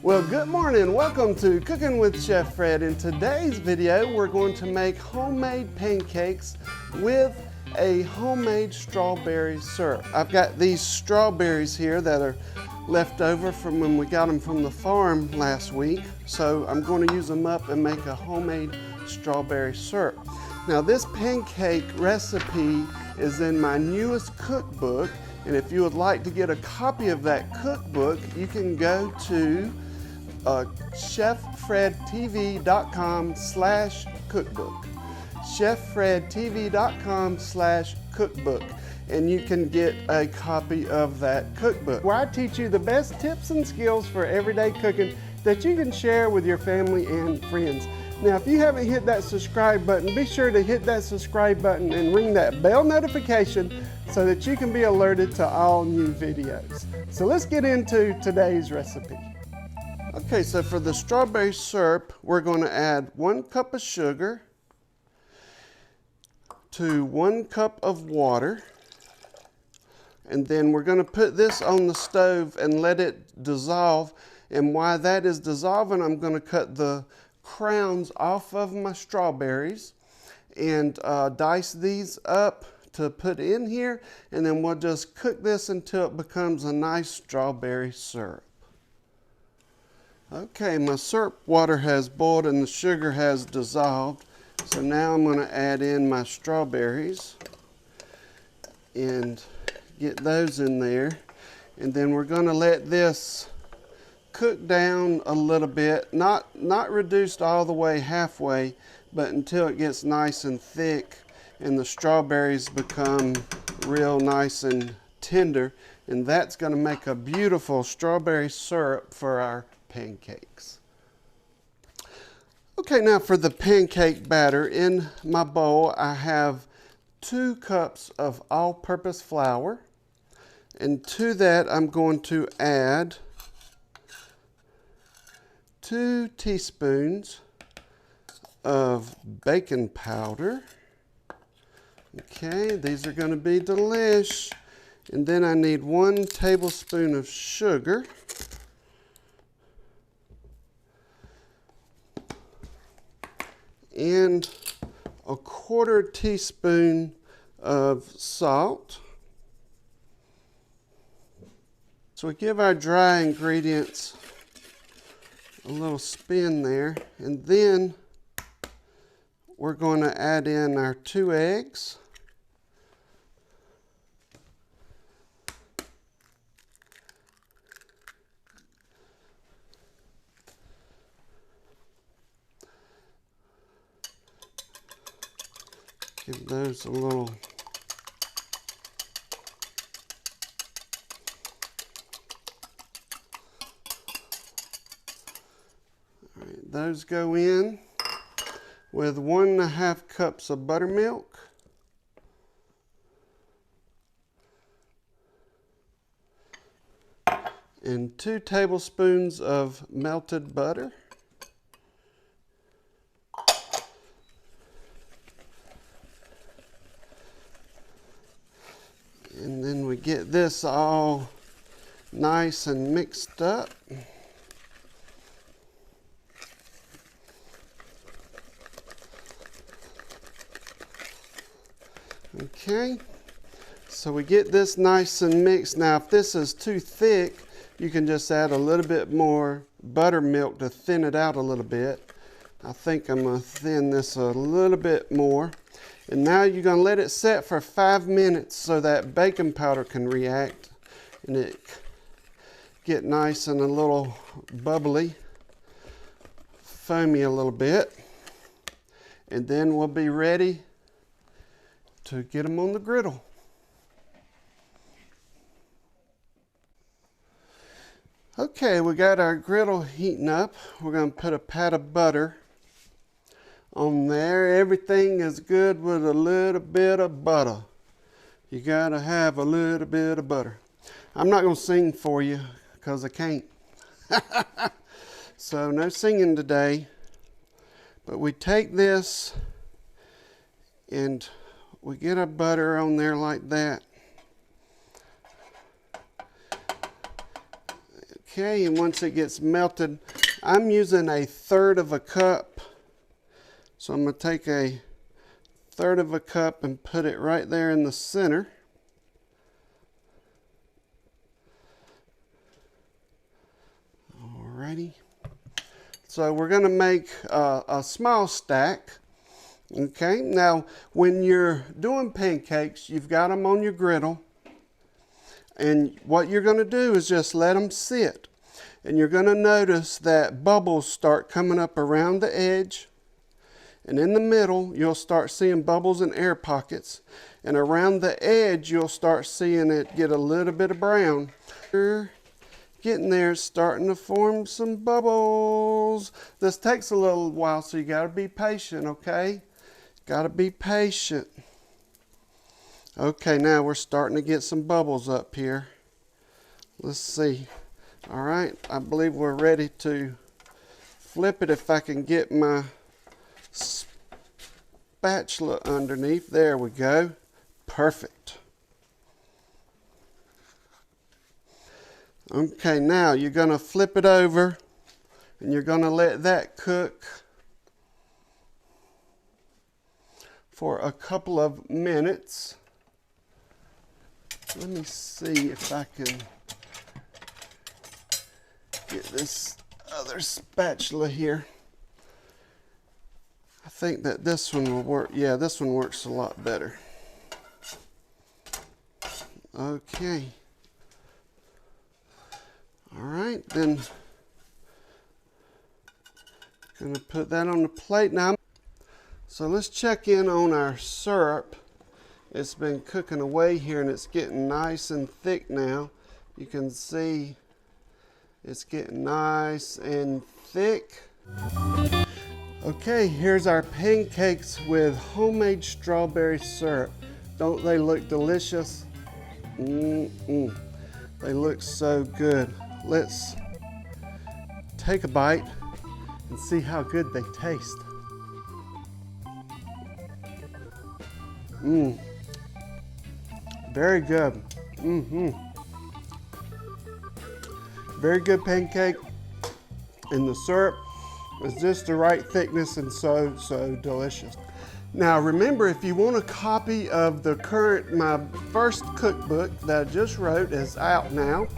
Well, good morning. Welcome to Cooking with Chef Fred. In today's video, we're going to make homemade pancakes with a homemade strawberry syrup. I've got these strawberries here that are left over from when we got them from the farm last week. So I'm going to use them up and make a homemade strawberry syrup. Now this pancake recipe is in my newest cookbook. And if you would like to get a copy of that cookbook, you can go to cheffredtv.com/cookbook. cheffredtv.com/cookbook. And you can get a copy of that cookbook, where I teach you the best tips and skills for everyday cooking that you can share with your family and friends. Now, if you haven't hit that subscribe button, be sure to hit that subscribe button and ring that bell notification so that you can be alerted to all new videos. So let's get into today's recipe. Okay, so for the strawberry syrup, we're going to add 1 cup of sugar to 1 cup of water. And then we're going to put this on the stove and let it dissolve. And while that is dissolving, I'm going to cut the crowns off of my strawberries and dice these up to put in here. And then we'll just cook this until it becomes a nice strawberry syrup. Okay, my syrup water has boiled and the sugar has dissolved. So now I'm going to add in my strawberries and get those in there. And then we're going to let this cook down a little bit, not reduced all the way halfway, but until it gets nice and thick and the strawberries become real nice and tender. And that's going to make a beautiful strawberry syrup for our pancakes. Okay, now for the pancake batter, in my bowl I have 2 cups of all-purpose flour, and to that I'm going to add 2 teaspoons of baking powder. Okay, these are going to be delish. And then I need 1 tablespoon of sugar. And a 1/4 teaspoon of salt. So we give our dry ingredients a little spin there, and then we're going to add in our 2 eggs. Give those a little those go in with 1.5 cups of buttermilk. And 2 tablespoons of melted butter. And then we get this all nice and mixed up. Okay, so we get this nice and mixed. Now if this is too thick, you can just add a little bit more buttermilk to thin it out a little bit. I think I'm going to thin this a little bit more. And now you're going to let it set for 5 minutes so that baking powder can react and it get nice and a little bubbly, foamy a little bit. And then we'll be ready to get them on the griddle. Okay, we got our griddle heating up. We're going to put a pat of butter on there. Everything is good with a little bit of butter. You gotta have a little bit of butter. I'm not gonna sing for you because I can't. So no singing today. But we take this and we get our butter on there like that. Okay, and once it gets melted, I'm using 1/3 cup. So I'm going to take 1/3 cup and put it right there in the center. Alrighty. So we're going to make a small stack. Okay, now when you're doing pancakes, you've got them on your griddle. And what you're going to do is just let them sit. And you're going to notice that bubbles start coming up around the edge. And in the middle, you'll start seeing bubbles and air pockets. And around the edge, you'll start seeing it get a little bit of brown. Getting there, it's starting to form some bubbles. This takes a little while, so you gotta be patient, okay? Gotta be patient. Okay, now we're starting to get some bubbles up here. Let's see. All right, I believe we're ready to flip it if I can get my spatula underneath. There we go. Perfect. Okay, now you're going to flip it over and you're going to let that cook for a couple of minutes. Let me see if I can get this other spatula here. I think that this one will work. Yeah, this one works a lot better. Okay. All right, then gonna put that on the plate now. So let's check in on our syrup. It's been cooking away here and it's getting nice and thick now. You can see it's getting nice and thick. Okay, here's our pancakes with homemade strawberry syrup. Don't they look delicious? They look so good. Let's take a bite and see how good they taste. Very good. Very good pancake. And the syrup is just the right thickness and so delicious. Now remember, if you want a copy of my first cookbook that I just wrote is out now.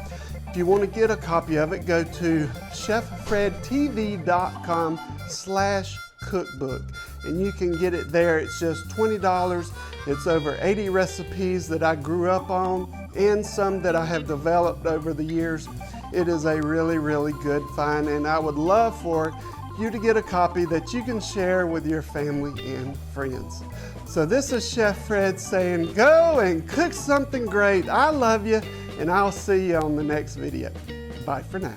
If you want to get a copy of it, go to cheffredtv.com/cookbook and you can get it there. It's just $20. It's over 80 recipes that I grew up on and some that I have developed over the years. It is a really good find, and I would love for you to get a copy that you can share with your family and friends. So this is Chef Fred saying, go and cook something great. I love you, and I'll see you on the next video. Bye for now.